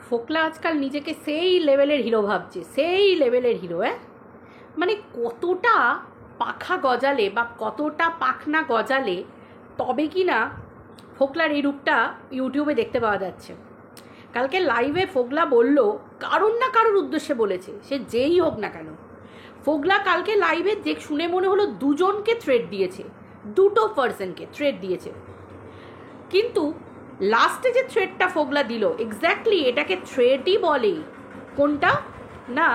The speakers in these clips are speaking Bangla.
ফোকলা আজকাল নিজেকে সেই লেভেলের হিরো ভাবছে, সেই লেভেলের হিরো। মানে কতটা পাখা গজালে বা কতটা পাখনা গজালে তবে কি না ফোকলার এই রূপটা ইউটিউবে দেখতে পাওয়া যাচ্ছে। কালকে লাইভে ফোকলা বলল, কারোর না কারোর উদ্দেশ্যে বলেছে, সে যেই হোক না কেন। ফোকলা কালকে লাইভে শুনে মনে হলো দুজনকে থ্রেট দিয়েছে, দুটো পার্সনকে থ্রেট দিয়েছে। কিন্তু লাস্টে যে থ্রেটটা ফোকলা দিল, এক্স্যাক্টলি এটাকে থ্রেটই বলে। কোনটা না,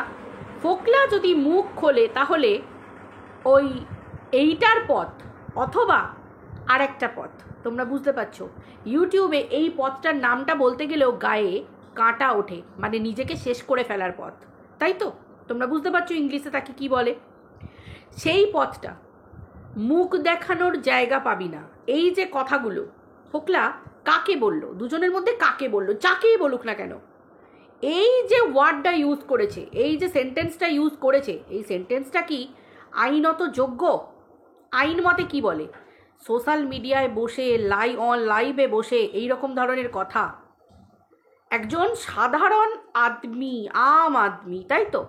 ফোকলা যদি মুখ খোলে তাহলে ওই এইটার পথ অথবা আর একটা পথ, তোমরা বুঝতে পারছো। ইউটিউবে এই পথটার নামটা বলতে গেলেও গায়ে কাঁটা ওঠে, মানে নিজেকে শেষ করে ফেলার পথ, তাই তো? তোমরা বুঝতে পারছো ইংলিশে তাকে কি বলে। সেই পথটা মুখ দেখানোর জায়গা পাবি না, এই যে কথাগুলো ফোকলা কাকে বলল, দুজনের মধ্যে কাকে বলল, যাকেই বলুক না কেন, এই যে ওয়ার্ডটা ইউজ করেছে, এই যে সেন্টেন্সটা ইউজ করেছে, এই সেন্টেন্সটা কি আইনত যোগ্য? আইন মতে কি বলে? সোশ্যাল মিডিয়ায় বসে লাইভে বসে এই রকম ধরনের কথা একজন সাধারণ আদমি, আম আদমি, তাই তো,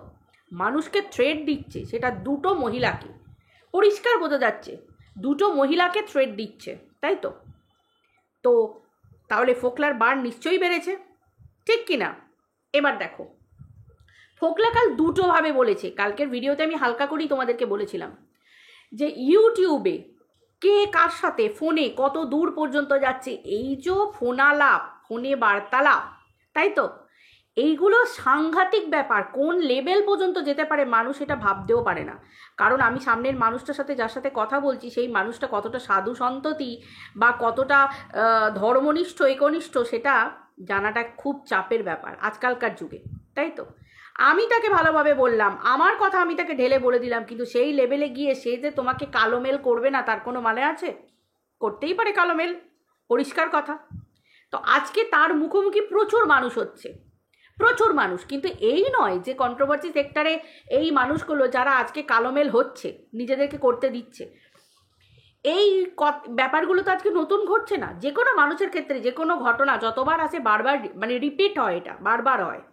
মানুষকে থ্রেট দিচ্ছে, সেটা দুটো মহিলাকে, পরিষ্কার বোঝা যাচ্ছে দুটো মহিলাকে থ্রেট দিচ্ছে, তাই তো? তো তাহলে ফোকলার বার নিশ্চয়ই বেড়েছে, ঠিক কি না? এবার দেখো, ফোকলা কাল দুটোভাবে বলেছে। কালকের ভিডিওতে আমি হালকা করেই তোমাদেরকে বলেছিলাম যে ইউটিউবে কে কার সাথে ফোনে কত দূর পর্যন্ত যাচ্ছে, এই যে ফোনালাপ, ফোনে বার্তালাপ, তাই তো, এইগুলো সাংঘাতিক ব্যাপার। কোন লেভেল পর্যন্ত যেতে পারে মানুষ এটা ভাবতেও পারে না। কারণ আমি সামনের মানুষটার সাথে যার সাথে কথা বলছি, সেই মানুষটা কতটা সাধু সন্ততি বা কতটা ধর্মনিষ্ঠ একনিষ্ঠ সেটা জানাটা খুব চাপের ব্যাপার আজকালকার যুগে, তাই তো? আমি তাকে ভালোভাবে বললাম, আমার কথা আমি তাকে ঢেলে বলে দিলাম, কিন্তু সেই লেভেলে গিয়ে সে যে তোমাকে কালো মেল করবে না তার কোনো মানে আছে? করতেই পারে কালো মেল, পরিষ্কার কথা। তো আজকে তার মুখোমুখি প্রচুর মানুষ হচ্ছে, প্রচুর মানুষ, কিন্তু এই নয় যে কন্ট্রোভার্সি সেক্টরে এই মানুষগুলো যারা আজকে কালোমেল হচ্ছে, নিজেদেরকে করতে দিচ্ছে, এই ব্যাপারগুলো তো আজকে নতুন ঘটছে না। যে কোনো মানুষের ক্ষেত্রে যে কোনো ঘটনা যতবার আসে বারবার মানে রিপিট হয়, এটা বারবার হয়।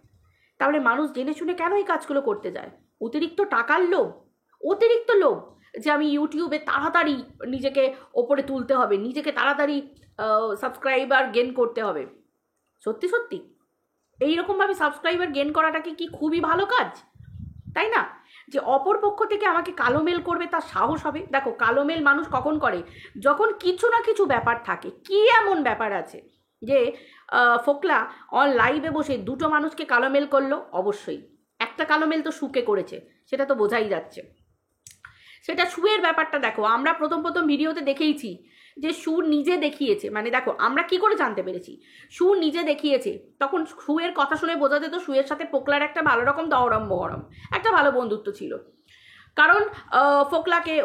তাহলে মানুষ জেনে শুনে কেন এই কাজগুলো করতে যায়? অতিরিক্ত টাকার লোভ, অতিরিক্ত লোভ, যে আমি ইউটিউবে তাড়াতাড়ি নিজেকে ওপরে তুলতে হবে, নিজেকে তাড়াতাড়ি সাবস্ক্রাইবার গেন করতে হবে। সত্যি সত্যি এইরকমভাবে সাবস্ক্রাইবার গেন করাটা কি খুবই ভালো কাজ, তাই না? যে অপর পক্ষ থেকে আমাকে কালো মেল করবে তার সাহস হবে? দেখো, কালো মেল মানুষ কখন করে? যখন কিছু না কিছু ব্যাপার থাকে। কি এমন ব্যাপার আছে যে ফোকলা অন লাইভে বসে দুটো মানুষকে কালো মেল করলো? অবশ্যই একটা কালো মেল তো সুকে করেছে, সেটা তো বোঝাই যাচ্ছে। সেটা সুয়ের ব্যাপারটা দেখো, আমরা প্রথম ভিডিওতে দেখেইছি যে সু নিজে দেখিয়েছে, মানে দেখো আমরা কি করে জানতে পেরেছি, সু নিজে দেখিয়েছে। তখন সুয়ের কথা শুনে বোঝা যেত সুয়ের সাথে ফোকলার একটা ভালো রকম দহরম বহরম, একটা ভালো বন্ধুত্ব ছিল। কারণ ফোকলাকে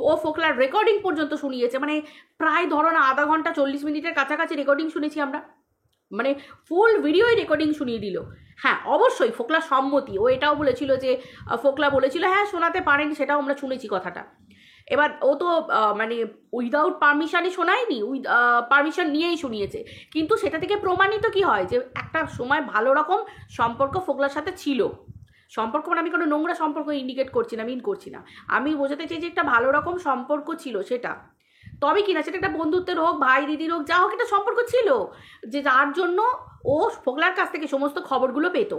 ও ফোকলার রেকর্ডিং পর্যন্ত শুনিয়েছে, মানে প্রায় ধরো না আধা ঘন্টা 40 মিনিটের কাছাকাছি রেকর্ডিং শুনেছি আমরা, মানে ফুল ভিডিওই রেকর্ডিং শুনিয়ে দিল। হ্যাঁ অবশ্যই ফোকলা সম্মতি, ও এটাও বলেছিল যে ফোকলা বলেছিল হ্যাঁ শোনাতে পারেন, সেটাও আমরা শুনেছি কথাটা। এবার ও তো মানে উইদাউট পারমিশনে শোনায়নি, পারমিশন নিয়েই শুনিয়েছে। কিন্তু সেটা থেকে প্রমাণিত কি হয় যে একটা সময় ভালো রকম সম্পর্ক ফোকলার সাথে ছিল। সম্পর্ক মানে আমি কোনো নোংরা সম্পর্ক ইন্ডিকেট করছি না, মিন করছি না, আমি বোঝাতে চাই যে একটা ভালো রকম সম্পর্ক ছিল সেটা। তবে কিনা সেটা একটা বন্ধুত্বের হোক, ভাই দিদির হোক, যা হোক, একটা সম্পর্ক ছিল যে যার জন্য ও ফোকলার কাছ থেকে সমস্ত খবরগুলো পেত,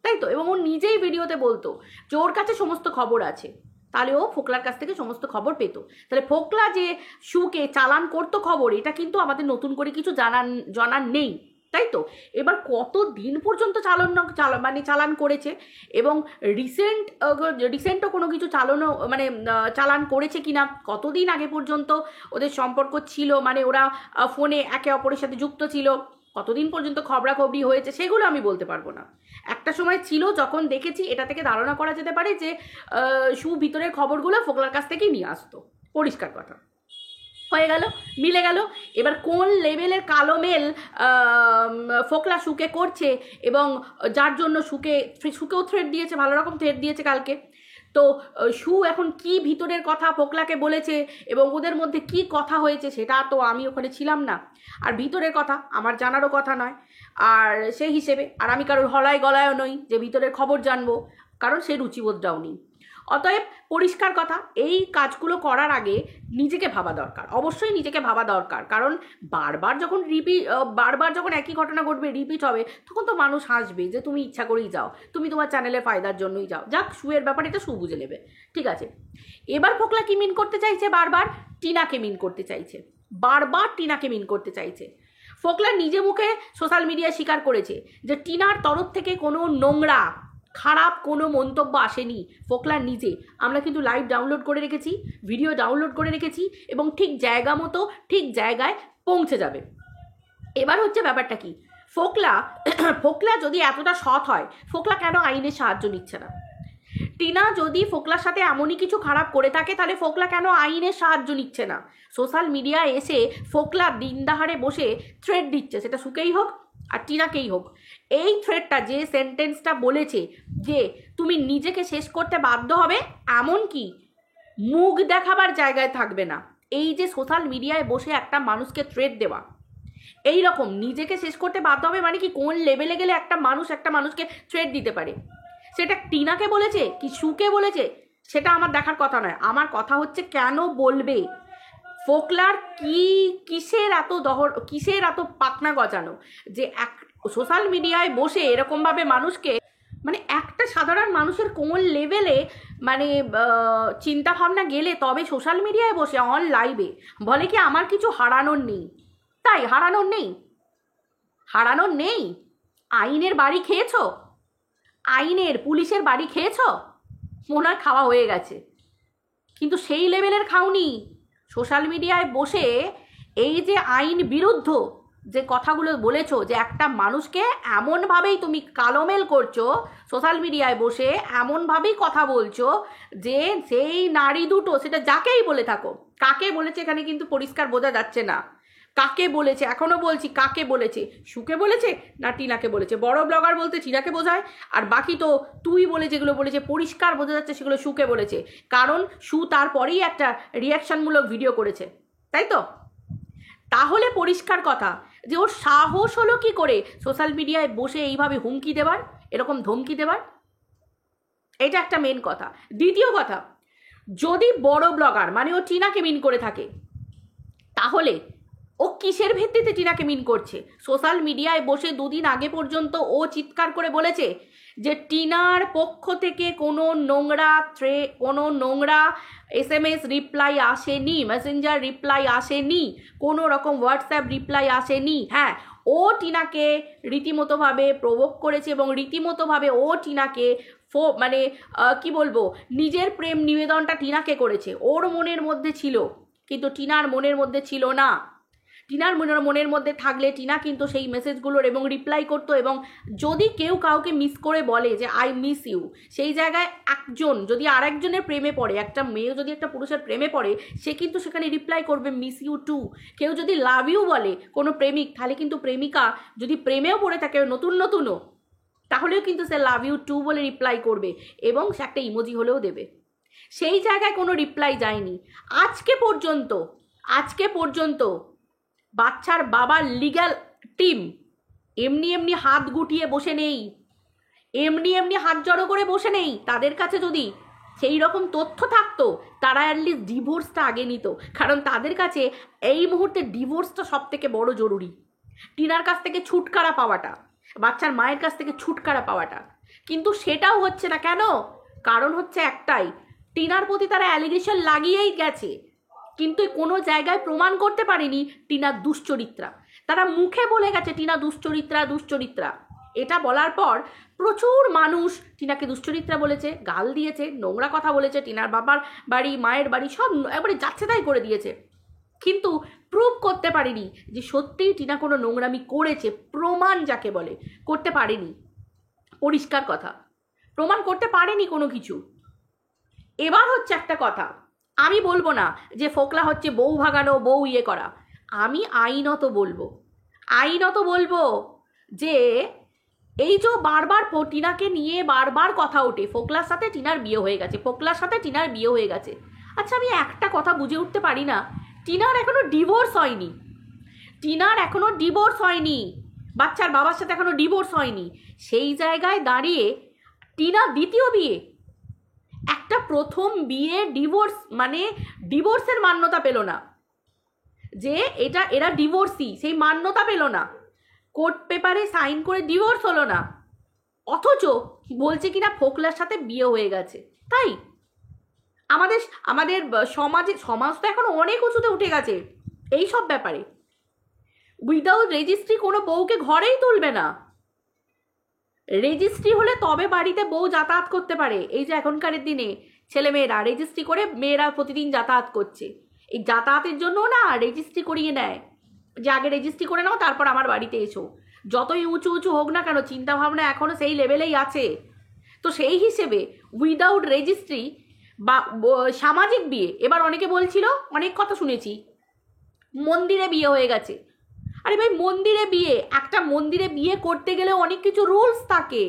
তাই তো? এবং ও নিজেই ভিডিওতে বলতো যে ওর কাছে সমস্ত খবর আছে, তাহলে ও ফোকলার কাছ থেকে সমস্ত খবর পেত। তাহলে ফোকলা যে সুকে চালান করতো খবর, এটা কিন্তু আমাদের নতুন করে কিছু জানার নেই, তাই তো? এবার কত দিন পর্যন্ত চালান করেছে, এবং রিসেন্টও কোনো কিছু চালান করেছে কিনা, কতদিন আগে পর্যন্ত ওদের সম্পর্ক ছিল, মানে ওরা ফোনে একে অপরের সাথে যুক্ত ছিল, কতদিন পর্যন্ত খবরাখবরি হয়েছে সেগুলো আমি বলতে পারবো না। একটা সময় ছিল যখন দেখেছি, এটা থেকে ধারণা করা যেতে পারে যে সু ভিতরের খবরগুলো ফোকলার কাছ থেকেই নিয়ে আসতো, পরিষ্কার কথা। হয়ে গেল, মিলে গেল। এবার কোন লেভেলের কালো মেল ফোকলা সুকে করছে, এবং যার জন্য সুকেও থ্রেট দিয়েছে, ভালো রকম থ্রেট দিয়েছে কালকে। তো সু এখন কি ভিতরের কথা ফোকলাকে বলেছে এবং ওদের মধ্যে কি কথা হয়েছে সেটা তো আমি ওখানে ছিলাম না, আর ভিতরের কথা আমার জানারও কথা নয়। আর সেই হিসেবে আর আমি কারোর হলায় গলায়ও নই যে ভিতরের খবর জানবো, কারণ সে রুচিবোধটাও নেই। অতএব পরিষ্কার কথা, এই কাজগুলো করার আগে নিজেকে ভাবা দরকার, অবশ্যই নিজেকে ভাবা দরকার। কারণ বারবার যখন একই ঘটনা ঘটবে, রিপিট হবে, তখন তো মানুষ হাসবে যে তুমি ইচ্ছা করেই যাও, তুমি তোমার চ্যানেলের ফায়দার জন্যই যাও। যাক, শুয়ের ব্যাপারে এটা শু বুঝে নেবে, ঠিক আছে। এবার ফোকলা কি মিন করতে চাইছে? বারবার টিনাকে মিন করতে চাইছে, বারবার টিনাকে মিন করতে চাইছে। ফোকলা নিজে মুখে সোশ্যাল মিডিয়ায় স্বীকার করেছে যে টিনার তরফ থেকে কোনো নোংরা খারাপ কোনো মন্তব্য আসেনি। ফোকলার নিজে, আমরা কিন্তু লাইভ ডাউনলোড করে রেখেছি, ভিডিও ডাউনলোড করে রেখেছি, এবং ঠিক জায়গা মতো ঠিক জায়গায় পৌঁছে যাবে। এবার হচ্ছে ব্যাপারটা কি, ফোকলা যদি এতটা সৎ হয়, ফোকলা কেন আইনের সাহায্য নিচ্ছে না? টিনা যদি ফোকলার সাথে এমনই কিছু খারাপ করে থাকে, তাহলে ফোকলা কেন আইনের সাহায্য নিচ্ছে না? সোশ্যাল মিডিয়ায় এসে ফোকলা দিনদাহারে বসে থ্রেড দিচ্ছে, সেটা সুকেই হোক আর টিনাকেই হোক। এই থ্রেডটা, যে সেন্টেন্সটা বলেছে যে তুমি নিজেকে শেষ করতে বাধ্য হবে, এমনকি মুখ দেখাবার জায়গায় থাকবে না, এই যে সোশ্যাল মিডিয়ায় বসে একটা মানুষকে থ্রেড দেওয়া, এই রকম নিজেকে শেষ করতে বাধ্য হবে মানে কি, কোন লেভেলে গেলে একটা মানুষকে থ্রেড দিতে পারে? সেটা টিনাকে বলেছে কি সুকে বলেছে সেটা আমার দেখার কথা নয়। আমার কথা হচ্ছে কেন বলবে? ফোকলার কিসের এত পাকনা গজানো যে সোশ্যাল মিডিয়ায় বসে এরকমভাবে মানুষকে, মানে একটা সাধারণ মানুষের কোন লেভেলে মানে চিন্তা ভাবনা গেলে তবে সোশ্যাল মিডিয়ায় বসে অন লাইভে বলে কি আমার কিছু হারানোর নেই? তাই হারানোর নেই? আইনের বাড়ি খেয়েছো? পুলিশের বাড়ি খেয়েছো? মনে হয় খাওয়া হয়ে গেছে, কিন্তু সেই লেভেলের খাওনি। সোশ্যাল মিডিয়ায় বসে এই যে আইন বিরুদ্ধ যে কথাগুলো বলেছো, যে একটা মানুষকে এমনভাবেই তুমি কালোমেল করছো, সোশ্যাল মিডিয়ায় বসে এমনভাবেই কথা বলছো যে সেই নারী দুটো, সেটা যাকেই বলে থাকো, কাকে বলেছে এখানে কিন্তু পরিষ্কার বোঝা যাচ্ছে না কাকে বলেছে। এখনো বলছি, কাকে বলেছে? সুকে বলেছে না টিনাকে বলেছে? বড় ব্লগার বলতে টিনাকে বোঝায়, আর বাকি তো তুই বলে যেগুলো বলেছে পরিষ্কার বোঝা যাচ্ছে সেগুলো সুকে বলেছে, কারণ সু তারপরেই একটা রিয়াকশনমূলক ভিডিও করেছে, তাই তো? তাহলে পরিষ্কার কথা যে ওর সাহস হলো কি করে সোশ্যাল মিডিয়ায় বসে এইভাবে হুমকি দেবার, এরকম ধমকি দেবার? এটা একটা মেন কথা। দ্বিতীয় কথা, যদি বড় ব্লগার মানে ও টিনাকে মিন করে থাকে, তাহলে ও কিসের ভিত্তিতে টিনাকে মিন করছে? সোশ্যাল মিডিয়ায় বসে দুদিন আগে পর্যন্ত ও চিৎকার করে বলেছে যে টিনার পক্ষ থেকে কোনো নোংরা SMS রিপ্লাই আসেনি, মেসেঞ্জার রিপ্লাই আসেনি, কোনো রকম হোয়াটসঅ্যাপ রিপ্লাই আসেনি। হ্যাঁ, ও টিনাকে রীতিমতোভাবে প্রভোক করেছে এবং রীতিমতোভাবে ও টিনাকে মানে কি বলবো, নিজের প্রেম নিবেদনটা টিনাকে করেছে। ওর মনের মধ্যে ছিল, কিন্তু টিনার মনের মধ্যে ছিল না। টিনার মনের মধ্যে থাকলে টিনা কিন্তু সেই মেসেজগুলোর এবং রিপ্লাই করতো, এবং যদি কেউ কাউকে মিস করে বলে যে আই মিস ইউ, সেই জায়গায় একজন যদি আরেকজনের প্রেমে পড়ে, একটা মেয়ে যদি একটা পুরুষের প্রেমে পড়ে, সে কিন্তু সেখানে রিপ্লাই করবে মিস ইউ টু। কেউ যদি লাভ ইউ বলে কোনো প্রেমিক, তাহলে কিন্তু প্রেমিকা যদি প্রেমেও পড়ে থাকে নতুনও, তাহলেও কিন্তু সে লাভ ইউ টু বলে রিপ্লাই করবে, এবং সে একটা ইমোজি হলেও দেবে। সেই জায়গায় কোনো রিপ্লাই যায়নি আজকে পর্যন্ত। বাচ্চার বাবার লিগ্যাল টিম এমনি হাত গুটিয়ে বসে নেই, এমনি হাত জড়ো করে বসে নেই। তাদের কাছে যদি সেই রকম তথ্য থাকতো, তারা অ্যাটলিস্ট ডিভোর্সটা আগে নিত, কারণ তাদের কাছে এই মুহূর্তে ডিভোর্সটা সব থেকে বড় জরুরি। টিনার কাছ থেকে ছুটকারা পাওয়াটা, বাচ্চার মায়ের কাছ থেকে ছুটকারা পাওয়াটা, কিন্তু সেটাও হচ্ছে না। কেন? কারণ হচ্ছে একটাই, টিনার প্রতি তারা অ্যালিগেশন লাগিয়েই গেছে, কিন্তু কোনো জায়গায় প্রমাণ করতে পারেনি টিনা দুশ্চরিত্রা। তারা মুখে বলে গেছে টিনা দুশ্চরিত্রা। এটা বলার পর প্রচুর মানুষ টিনাকে দুশ্চরিত্রা বলেছে, গাল দিয়েছে, নোংরা কথা বলেছে, টিনার বাবার বাড়ি মায়ের বাড়ি সব একবারে যাচ্ছে তাই করে দিয়েছে, কিন্তু প্রুভ করতে পারেনি যে সত্যিই টিনা কোনো নোংরামি করেছে। প্রমাণ যাকে বলে করতে পারেনি, পরিষ্কার কথা, প্রমাণ করতে পারেনি কোনো কিছু। এবার হচ্ছে একটা কথা, আমি বলবো না যে ফোকলা হচ্ছে বউ ভাগানো, বউ ইয়ে করা। আমি আইনত বলবো যে এই যে বারবার টিনাকে নিয়ে বারবার কথা ওঠে, ফোকলার সাথে টিনার বিয়ে হয়ে গেছে। আচ্ছা, আমি একটা কথা বুঝে উঠতে পারি না, টিনার এখনো ডিভোর্স হয়নি। বাচ্চার বাবার সাথে এখনো ডিভোর্স হয়নি, সেই জায়গায় দাঁড়িয়ে টিনা দ্বিতীয় বিয়ে, একটা প্রথম বিয়ে ডিভোর্স মানে ডিভোর্সের মান্যতা পেল না, যে এটা এরা ডিভোর্সি সেই মান্যতা পেল না, কোর্ট পেপারে সাইন করে ডিভোর্স হলো না, অথচ বলছে কিনা ফোকলার সাথে বিয়ে হয়ে গেছে। তাই আমাদের আমাদের সমাজ তো এখন অনেক উঁচুতে উঠে গেছে এই সব ব্যাপারে। উইদাউট রেজিস্ট্রি কোনো বউকে ঘরেই তুলবে না, রেজিস্ট্রি হলে তবে বাড়িতে বউ যাতায়াত করতে পারে। এই যে এখনকার দিনে ছেলেমেয়েরা রেজিস্ট্রি করে মেয়েরা প্রতিদিন যাতায়াত করছে, এই যাতায়াতের জন্য না রেজিস্ট্রি করিয়ে নেয়, যে আগে রেজিস্ট্রি করে নাও তারপর আমার বাড়িতে এসো। যতই উঁচু উঁচু হোক না কেন চিন্তাভাবনা এখনও সেই লেভেলেই আছে। তো সেই হিসেবে উইদাউট রেজিস্ট্রি বা সামাজিক বিয়ে, এবার অনেকে বলছিল, অনেক কথা শুনেছি মন্দিরে বিয়ে হয়ে গেছে। আরে ভাই মন্দিরে বিয়ে, একটা মন্দিরে বিয়ে করতে গেলে অনেক কিছু রুলস থাকে।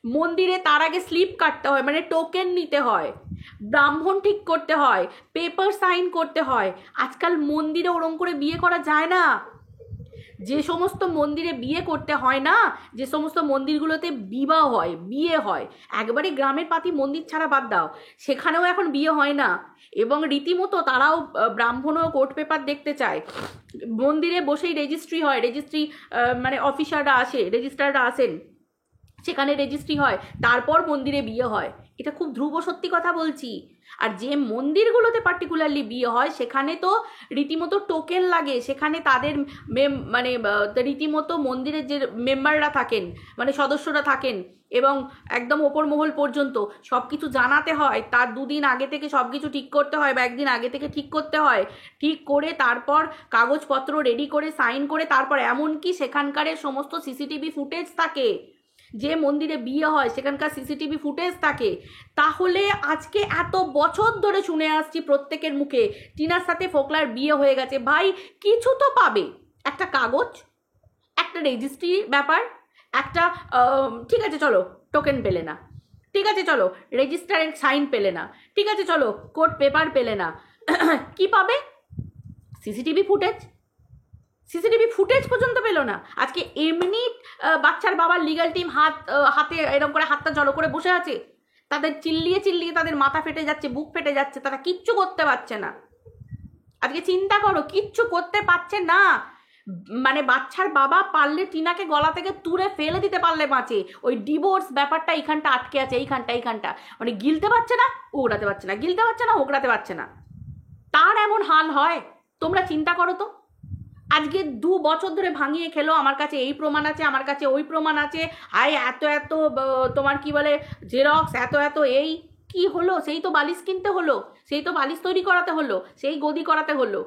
মন্দিরে তার আগে স্লিপ কাটতে হয়, মানে টোকেন নিতে হয়, ব্রাহ্মণ ঠিক করতে হয়, পেপার সাইন করতে হয়। আজকাল মন্দিরে ওরম করে বিয়ে করা যায় না। যে সমস্ত মন্দিরে বিয়ে করতে হয় না, যে সমস্ত মন্দিরগুলোতে বিবাহ হয়, বিয়ে হয়, একবারে গ্রামের পাতি মন্দির ছাড়া বাদ দাও, সেখানেও এখন বিয়ে হয় না। এবং রীতিমতো তারাও ব্রাহ্মণও কোর্ট পেপার দেখতে চায়। মন্দিরে বসেই রেজিস্ট্রি হয়, রেজিস্ট্রি মানে অফিসাররা আসে, রেজিস্ট্রাররা আসেন, সেখানে রেজিস্ট্রি হয়, তারপর মন্দিরে বিয়ে হয়। এটা খুব ধ্রুব সত্যি কথা বলছি। আর যে মন্দিরগুলোতে পার্টিকুলারলি বিয়ে হয় সেখানে তো রীতিমতো টোকেন লাগে, সেখানে তাদের মানে রীতিমতো মন্দিরের যে মেম্বাররা থাকেন, মানে সদস্যরা থাকেন, এবং একদম ওপর মহল পর্যন্ত সব কিছু জানাতে হয়, তার দুদিন আগে থেকে সব কিছু ঠিক করতে হয় বা একদিন আগে থেকে ঠিক করতে হয়, ঠিক করে তারপর কাগজপত্র রেডি করে সাইন করে, তারপর এমনকি সেখানকার সমস্ত সিসিটিভি ফুটেজ থাকে, যে মন্দিরে বিয়ে হয় সেখানকার সিসিটিভি ফুটেজ থাকে। তাহলে আজকে এত বছর ধরে শুনে আসছি প্রত্যেকের মুখে টিনার সাথে ফোকলার বিয়ে হয়ে গেছে। ভাই কিছু তো পাবে, একটা কাগজ, একটা রেজিস্ট্রি ব্যাপার, একটা ঠিক আছে চলো টোকেন পেলে না, ঠিক আছে চলো রেজিস্টারের সাইন পেলে না, ঠিক আছে চলো কোর্ট পেপার পেলে না, কি পাবে? সিসিটিভি ফুটেজ, সিসিটিভি ফুটেজ পর্যন্ত পেলো না। আজকে এমনি বাচ্চার বাবার লিগ্যাল টিম হাতে এরকম করে হাতটা জড়ো করে বসে আছে, তাদের চিল্লিয়ে চিল্লিয়ে তাদের মাথা ফেটে যাচ্ছে, বুক ফেটে যাচ্ছে, তারা কিচ্ছু করতে পারছে না। আজকে চিন্তা করো, কিচ্ছু করতে পারছে না। মানে বাচ্চার বাবা পারলে টিনাকে গলা থেকে তুলে ফেলে দিতে পারলে বাঁচে, ওই ডিভোর্স ব্যাপারটা এইখানটা আটকে আছে, এইখানটা মানে গিলতে পারছে না, ওগড়াতে পারছে না, গিলতে পারছে না, ওগড়াতে পারছে না, তার এমন হাল হয়। তোমরা চিন্তা করো তো, আজকে 2 বছর ধরে ভাঙিয়ে খেলো, আমার কাছে এই প্রমাণ আছে, আমার কাছে ওই প্রমাণ আছে, হায় এত এত তোমার কি বলে জেরক্স, এত এত এই কি হলো? সেই তো বালিশ কিনতে হলো, সেই তো বালিশ তৈরি করাতে হলো, সেই গদি করাতে হলো।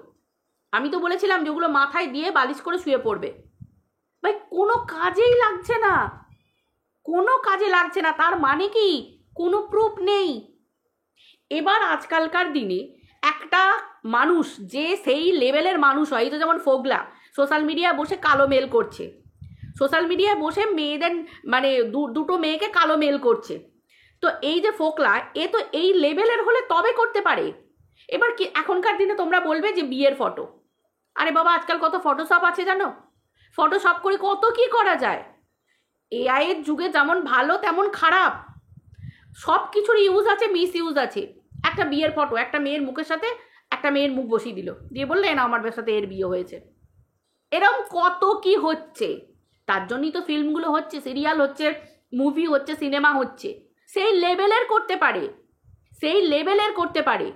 আমি তো বলেছিলাম যেগুলো মাথায় দিয়ে বালিশ করে শুয়ে পড়বে। ভাই কোনো কাজেই লাগছে না, কোনো কাজে লাগছে না। তার মানে কি? কোনো প্রুফ নেই। এবার আজকালকার দিনে একটা মানুষ যে সেই লেভেলের মানুষ হয়, এই তো যেমন ফোগলা সোশ্যাল মিডিয়ায় বসে কালো মেল করছে, সোশ্যাল মিডিয়ায় বসে মেয়েদের মানে দুটো মেয়েকে কালো মেল করছে, তো এই যে ফোকলা এ তো এই লেভেলের হলে তবে করতে পারে। এবার কি এখনকার দিনে তোমরা বলবে যে বিয়ের ফটো, আরে বাবা আজকাল কত ফটোশপ আছে জানো, ফটোশপ করে কত কি করা যায়। এআই এর যুগে যেমন ভালো তেমন খারাপ, সব কিছুর ইউজ আছে, মিস ইউজ আছে। একটা বিয়ের ফটো একটা মেয়ের মুখের সাথে একটা মেয়ের মুখ বসিয়ে দিল, দিয়ে বললে না আমার সাথে এর বিয়ে হয়েছে। এরকম কত কি হচ্ছে, তার জন্যই তো ফিল্মগুলো হচ্ছে, সিরিয়াল হচ্ছে, মুভি হচ্ছে, সিনেমা হচ্ছে। সেই লেভেলের করতে পারে, সেই লেভেলের করতে পারে।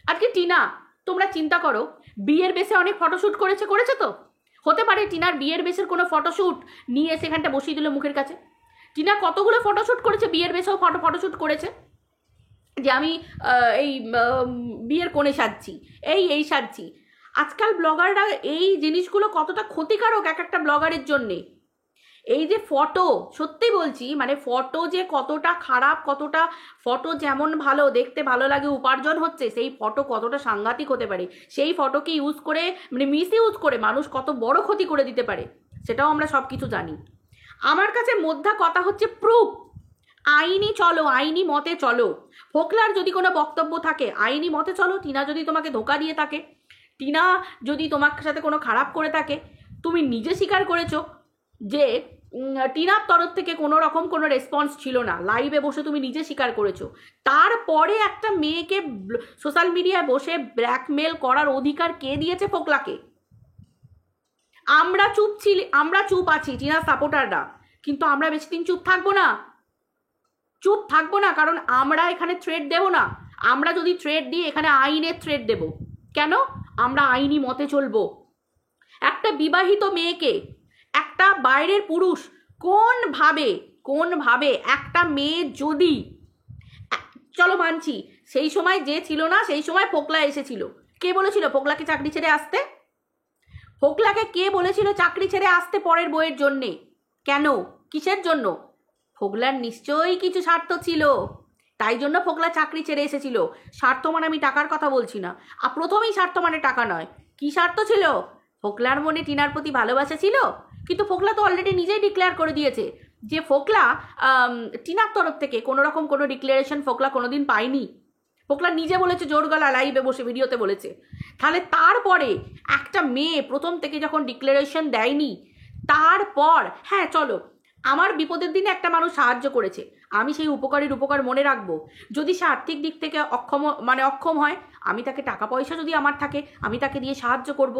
আজকে টিনা তোমরা চিন্তা করো, বিয়ের বেশে অনেক ফটোশ্যুট করেছে তো, হতে পারে টিনার বিয়ের বেশের কোনো ফটোশ্যুট নিয়ে সেখানটা বসিয়ে দিল মুখের কাছে। টিনা কতগুলো ফটোশ্যুট করেছে, বিয়ের বেশেও ফটোশ্যুট করেছে, যে আমি এই বিয়ের কোণে সাজছি, এই সাজছি। আজকাল ব্লগাররা এই জিনিসগুলো কতটা ক্ষতিকারক এক একটা ব্লগারের জন্যে। এই যে ফটো, সত্যি বলছি মানে ফটো যে কতটা খারাপ, কতটা ফটো যেমন ভালো দেখতে ভালো লাগে উপার্জন হচ্ছে, সেই ফটো কতটা সাংঘাতিক হতে পারে, সেই ফটোকে ইউজ করে মানে মিস ইউজ করে মানুষ কত বড় ক্ষতি করে দিতে পারে, সেটাও আমরা সব কিছু জানি। আমার কাছে মোদ্দা কথা হচ্ছে প্রুফ। আইনি চলো, আইনি মতে চলো। ফোকলার যদি কোনো বক্তব্য থাকে আইনি মতে চলো। টিনা যদি তোমাকে ধোকা দিয়ে থাকে, টিনা যদি তোমার সাথে কোনো খারাপ করে থাকে, তুমি নিজে স্বীকার করেছো, যে টিনার তরফ থেকে কোনো রকম কোনো রেসপন্স ছিল না, লাইভে বসে তুমি নিজে স্বীকার করেছো। তারপরে একটা মেয়েকে সোশ্যাল মিডিয়ায় বসে ব্ল্যাকমেল করার অধিকার কে দিয়েছে ফোকলাকে? আমরা চুপ আছি টিনার সাপোর্টাররা, কিন্তু আমরা বেশি দিন চুপ থাকবো না, কারণ আমরা এখানে থ্রেড দেব না। আমরা যদি থ্রেড দিই এখানে আইনের থ্রেড দেব। কেন? আমরা আইনি মতে চলবো। একটা বিবাহিত মেয়েকে একটা বাইরের পুরুষ কোনভাবে একটা মেয়ে যদি, চলো মানছি সেই সময় যে ছিল না, সেই সময় ফোকলা এসেছিল, কে বলেছিল ফোকলাকে চাকরি ছেড়ে আসতে? ফোকলাকে কে বলেছিল চাকরি ছেড়ে আসতে পরের বইয়ের জন্যে? কেন? কিসের জন্য? ফোকলার নিশ্চয়ই কিছু স্বার্থ ছিল, তাই জন্য ফোকলা চাকরি ছেড়ে এসেছিল। স্বার্থ মানে আমি টাকার কথা বলছি না, আর প্রথমেই স্বার্থ মানে টাকা নয়। কি স্বার্থ ছিল? ফোকলার মনে টিনার প্রতি ভালোবাসা ছিল, কিন্তু ফোকলা তো অলরেডি নিজেই ডিক্লেয়ার করে দিয়েছে যে ফোকলা টিনার তরফ থেকে কোনো রকম কোনো ডিক্লারেশন ফোকলা কোনোদিন পায়নি। ফোকলা নিজে বলেছে, জোর গলা লাইভে বসে ভিডিওতে বলেছে। তাহলে তারপরে একটা মেয়ে প্রথম থেকে যখন ডিক্লারেশন দেয়নি, তারপর হ্যাঁ চলো আমার বিপদের দিনে একটা মানুষ সাহায্য করেছে, আমি সেই উপকারের উপকার মনে রাখবো। যদি সে আর্থিক দিক থেকে অক্ষম হয়, আমি তাকে টাকা পয়সা যদি আমার থাকে আমি তাকে দিয়ে সাহায্য করব।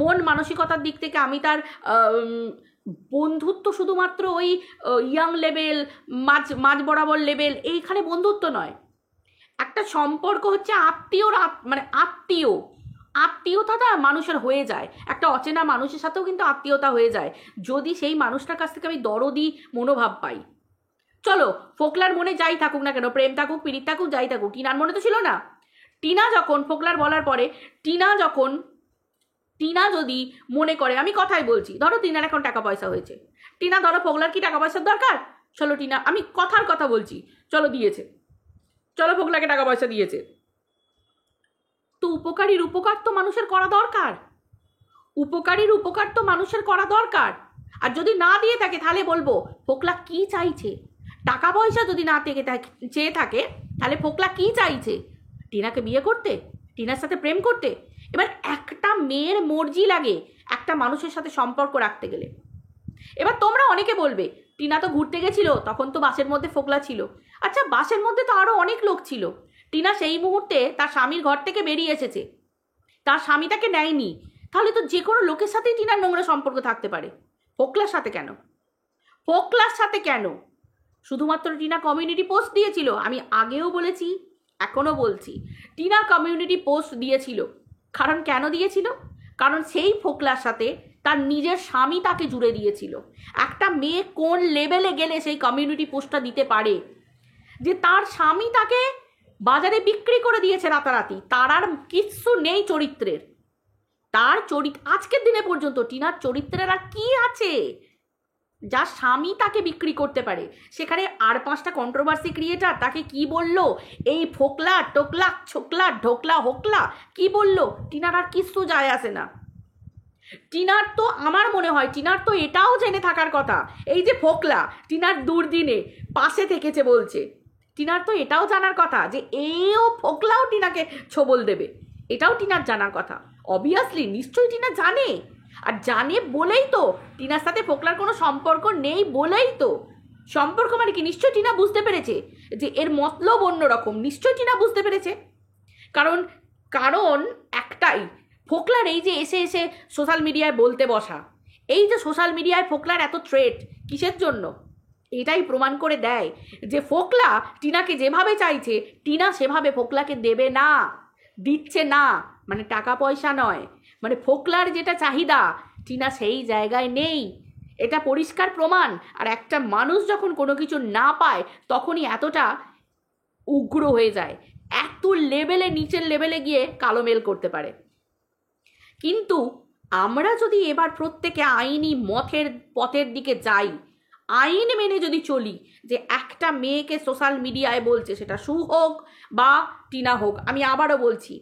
মন মানসিকতার দিক থেকে আমি তার বন্ধুত্ব শুধুমাত্র ওই ইয়াং লেভেল, মাঝ বরাবর লেভেল, এইখানে বন্ধুত্ব নয়। একটা সম্পর্ক হচ্ছে আত্মীয়তা মানুষের হয়ে যায়। একটা অচেনা মানুষের সাথেও কিন্তু আত্মীয়তা হয়ে যায় যদি সেই মানুষটার কাছ থেকে আমি দরদি মনোভাব পাই। চলো ফোকলার মনে যাই থাকুক না কেন, প্রেম থাকুক পীড়িত থাকুক যাই থাকুক, টিনার মনে তো ছিল না। টিনা যখন ফোকলার বলার পরে টিনা যদি মনে করে, আমি কথাই বলছি, ধরো টিনার এখন টাকা পয়সা হয়েছে, টিনা ধরো ফোকলার কি টাকা পয়সার দরকার? চলো টিনা, আমি কথার কথা বলছি, চলো দিয়েছে, চলো ফোকলাকে টাকা পয়সা দিয়েছে, তো উপকারীর উপকার তো মানুষের করা দরকার। আর যদি না দিয়ে থাকে তাহলে বলবো ফোকলা কি চাইছে? টাকা পয়সা যদি না চেয়ে থাকে তাহলে ফোকলা কি চাইছে? টিনাকে বিয়ে করতে, টিনার সাথে প্রেম করতে? এবার একটা মেয়ের মর্জি লাগে একটা মানুষের সাথে সম্পর্ক রাখতে গেলে। এবার তোমরা অনেকে বলবে টিনা তো ঘুরতে গেছিল, তখন তো বাসের মধ্যে ফোকলা ছিল। আচ্ছা বাসের মধ্যে তো আরো অনেক লোক ছিল, টিনা সেই মুহূর্তে তার স্বামীর ঘর থেকে বেরিয়ে এসেছে, তার স্বামী তাকে নেয়নি, তাহলে তো যে কোনো লোকের সাথেই টিনার নোংরা সম্পর্ক থাকতে পারে। ফোকলার সাথে কেন? শুধুমাত্র টিনা কমিউনিটি পোস্ট দিয়েছিল। আমি আগেও বলেছি, এখনো বলছি, টিনা কমিউনিটি পোস্ট দিয়েছিল। কারণ কেন দিয়েছিল? কারণ সেই ফোকলার সাথে তার নিজের স্বামী তাকে জুড়ে দিয়েছিল। একটা মেয়ে কোন লেভেলে গেলে সেই কমিউনিটি পোস্টটা দিতে পারে যে তার স্বামী তাকে বাজারে বিক্রি করে দিয়েছে রাতারাতি, তার আর কিচ্ছু নেই চরিত্রের। আজকের দিনে পর্যন্ত টিনার চরিত্রের আর কি আছে যার স্বামী তাকে বিক্রি করতে পারে? সেখানে আর 5টা কন্ট্রোভার্সি ক্রিয়েটার তাকে কি বলল, এই ফোকলা টোকলা ছোকলা ঢোকলা হোকলা কি বলল, টিনার আর কিচ্ছু যায় আসে না। টিনার তো, আমার মনে হয় টিনার তো এটাও জেনে থাকার কথা, এই যে ফোকলা টিনার দুর্দিনে পাশে থেকেছে বলছে, টিনার তো এটাও জানার কথা যে এও ফোকলাও টিনাকে ছোবল দেবে, এটাও টিনার জানার কথা। অবভিয়াসলি নিশ্চয়ই টিনা জানে, আর জানে বলেই তো টিনার সাথে ফোকলার কোনো সম্পর্ক নেই বলেই তো, সম্পর্ক মানে কি নিশ্চয়ই টিনা বুঝতে পেরেছে যে এর মতলব অন্যরকম, নিশ্চয়ই টিনা বুঝতে পেরেছে। কারণ একটাই, ফোকলার এই যে এসে সোশ্যাল মিডিয়ায় বলতে বসা, এই যে সোশ্যাল মিডিয়ায় ফোকলার এত থ্রেট কিসের জন্য? এটাই প্রমাণ করে দেয় যে ফোকলা টিনাকে যেভাবে চাইছে টিনা সেভাবে ফোকলাকে দেবে না, দিচ্ছে না, মানে টাকা পয়সা নয়, মানে ফোকলার যেটা চাহিদা টিনা সেই জায়গায় নেই, এটা পরিষ্কার প্রমাণ। আর একটা মানুষ যখন কোনো কিছু না পায় তখনই এতটা উগ্র হয়ে যায়, এত লেভেলে নিচের লেভেলে গিয়ে কালো মেল করতে পারে। কিন্তু আমরা যদি এবার প্রত্যেকে আইনি পথের দিকে যাই, আইন মেনে যদি চলি, যে একটা মেয়েকে সোশ্যাল মিডিয়ায় বলছে, সেটা সু হোক বা টিনা হোক, আমি আবারও বলছি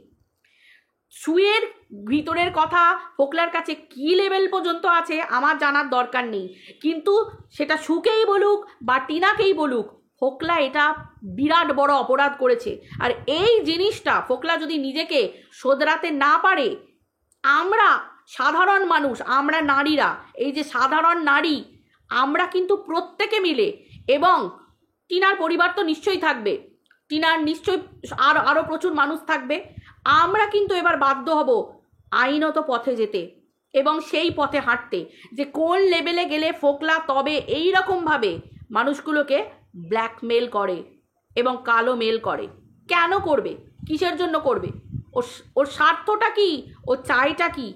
সুয়ের ভিতরের কথা ফোকলার কাছে কি লেভেল পর্যন্ত আছে আমার জানার দরকার নেই, কিন্তু সেটা সুকেই বলুক বা টিনাকেই বলুক, ফোকলা এটা বিরাট বড় অপরাধ করেছে। আর এই জিনিসটা ফোকলা যদি নিজেকে শোধরাতে না পারে, আমরা সাধারণ মানুষ, আমরা নারীরা, এই যে সাধারণ নারী আমরা কিন্তু প্রত্যেকে মিলে, এবং টিনার পরিবার তো নিশ্চয়ই থাকবে, টিনার নিশ্চয়ই আরও প্রচুর মানুষ থাকবে, আমরা কিন্তু এবার বাধ্য হব আইনত পথে যেতে এবং সেই পথে হাঁটতে, যে কোন লেভেলে গেলে ফোকলা তবে এই রকমভাবে মানুষগুলোকে ব্ল্যাকমেল করে এবং কালো মেল করে। কেন করবে? কিসের জন্য করবে? ওর স্বার্থটা কি? ও চাইটা কি?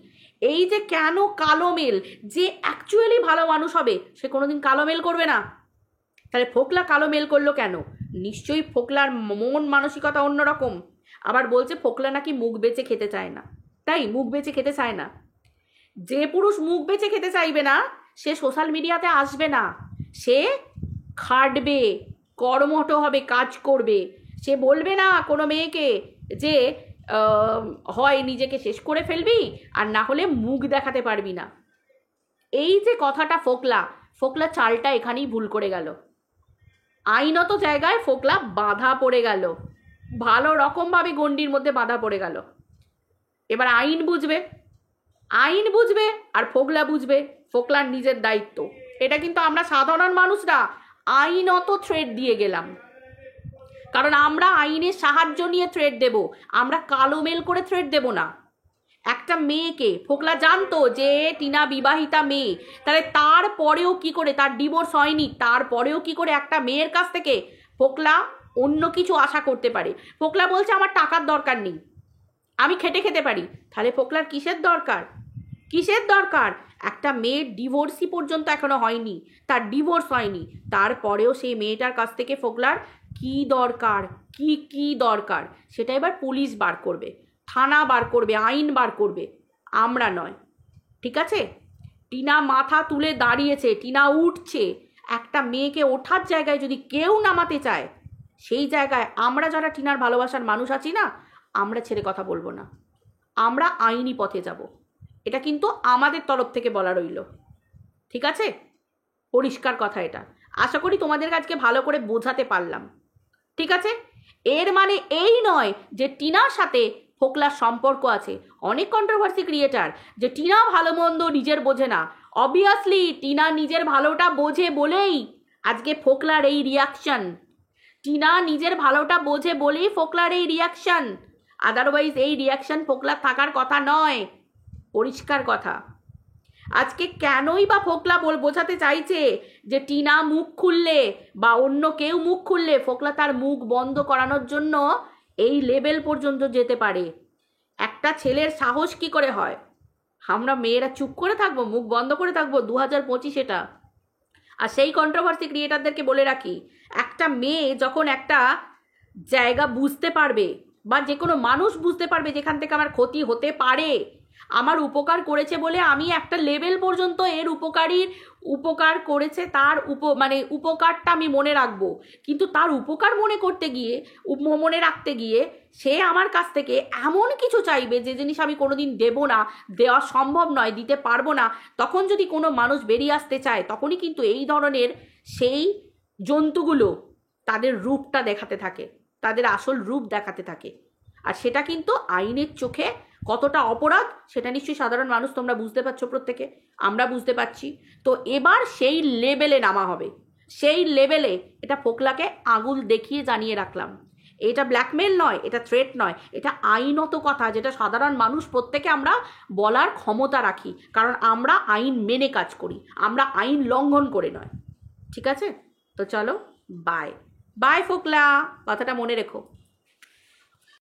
এই যে কেন কালো মেল, যে অ্যাকচুয়ালি ভালো মানুষ হবে সে কোনোদিন কালো মেল করবে না। তাহলে ফোকলা কালো মেল করলো কেন? নিশ্চয়ই ফোকলার মন মানসিকতা অন্যরকম। আবার বলছে ফোকলা নাকি মুখ বেচে খেতে চায় না। তাই মুখ বেচে খেতে চায় না? যে পুরুষ মুখ বেচে খেতে চাইবে না সে সোশ্যাল মিডিয়াতে আসবে না, সে খাটবে, কর্মঠ হবে, কাজ করবে। সে বলবে না কোনো মেয়েকে যে হয় নিজেকে শেষ করে ফেলবি আর না হলে মুখ দেখাতে পারবি না। এই যে কথাটা ফোকলা চালটা এখানেই ভুল করে গেল। আইনত জায়গায় ফোকলা বাধা পড়ে গেল, ভালো রকমভাবে গণ্ডির মধ্যে বাধা পড়ে গেল। এবার আইন বুঝবে আর ফোকলা বুঝবে ফোকলার নিজের দায়িত্ব। এটা কিন্তু আমরা সাধারণ মানুষরা আইনত থ্রেড দিয়ে গেলাম, কারণ আমরা আইনের সাহায্য নিয়ে থ্রেড দেব, আমরা কালো মেল করে থ্রেড দেব না। একটা মেয়েকে ফোকলা জানতো যে টিনা বিবাহিতা মেয়ে, তাহলে তারপরেও কি করে, তার ডিভোর্স হয়নি, তারপরেও কি করে একটা মেয়ের কাছ থেকে ফোকলা অন্য কিছু আশা করতে পারে? ফোকলা বলছে আমার টাকার দরকার নেই, আমি খেটে খেতে পারি। তাহলে ফোকলার কিসের দরকার? একটা মেয়ের ডিভোর্সই পর্যন্ত এখনো হয়নি, তার ডিভোর্স হয়নি, তারপরেও সেই মেয়েটার কাছ থেকে ফোকলার কি দরকার সেটা এবার পুলিশ বার করবে, থানা বার করবে, আইন বার করবে, আমরা নয়। ঠিক আছে? টিনা মাথা তুলে দাঁড়িয়েছে, টিনা উঠছে। একটা মেয়েকে ওঠার জায়গায় যদি কেউ নামাতে চায়, সেই জায়গায় আমরা যারা টিনার ভালোবাসার মানুষ আছি না, আমরা ছেড়ে কথা বলবো না, আমরা আইনি পথে যাব। এটা কিন্তু আমাদের তরফ থেকে বলা রইল। ঠিক আছে? পরিষ্কার কথা এটা। আশা করি তোমাদের কাছে ভালো করে বোঝাতে পারলাম। ঠিক আছে? এর মানে এই নয় যে টিনার সাথে ফোকলার সম্পর্ক আছে। অনেক কন্ট্রোভার্সি ক্রিয়েটার যে টিনা ভালো মন্দ নিজের বোঝে না। অবভিয়াসলি টিনা নিজের ভালোটা বোঝে বলেই আজকে ফোকলার এই রিয়াকশন। টিনা নিজের ভালোটা বোঝে বলেই ফোকলার এই রিয়াকশন, আদারওয়াইজ এই রিয়াকশন ফোকলার থাকার কথা নয়। পরিষ্কার কথা। আজকে কেনই বা ফোকলা বোঝাতে চাইছে যে টিনা মুখ খুললে বা অন্য কেউ মুখ খুললে ফোকলা তার মুখ বন্ধ করানোর জন্য এই লেভেল পর্যন্ত যেতে পারে? একটা ছেলের সাহস কি করে হয়? আমরা মেয়েরা চুপ করে থাকবো, মুখ বন্ধ করে থাকবো? 2025 এটা। আর সেই কন্ট্রোভার্সি ক্রিয়েটারদেরকে বলে রাখি, একটা মেয়ে যখন একটা জায়গা বুঝতে পারবে বা যে কোনো মানুষ বুঝতে পারবে যেখান থেকে আমার ক্ষতি হতে পারে, আমার উপকার করেছে বলে আমি একটা লেভেল পর্যন্ত এর উপকার করেছে তার উপকারটা আমি মনে রাখবো, কিন্তু তার উপকার মনে রাখতে গিয়ে সে আমার কাছ থেকে এমন কিছু চাইবে যে জিনিস আমি কোনোদিন দেব না, দেওয়া সম্ভব নয়, দিতে পারবো না। তখন যদি কোনো মানুষ বেরিয়ে আসতে চায়, তখনই কিন্তু এই ধরনের সেই জন্তুগুলো তাদের রূপটা দেখাতে থাকে, তাদের আসল রূপ দেখাতে থাকে। আর সেটা কিন্তু আইনের চোখে কতটা অপরাধ সেটা নিশ্চয়ই সাধারণ মানুষ তোমরা বুঝতে পারছো, প্রত্যেকে আমরা বুঝতে পারছি। তো এবার সেই লেভেলে নামা হবে, সেই লেভেলে এটা ফোকলাকে আঙুল দেখিয়ে জানিয়ে রাখলাম। এটা ব্ল্যাকমেল নয়, এটা থ্রেট নয়, এটা আইনত কথা, যেটা সাধারণ মানুষ প্রত্যেকে আমরা বলার ক্ষমতা রাখি, কারণ আমরা আইন মেনে কাজ করি, আমরা আইন লঙ্ঘন করে নয়। ঠিক আছে? তো চলো, বাই বাই ফোকলা, কথাটা মনে রেখো।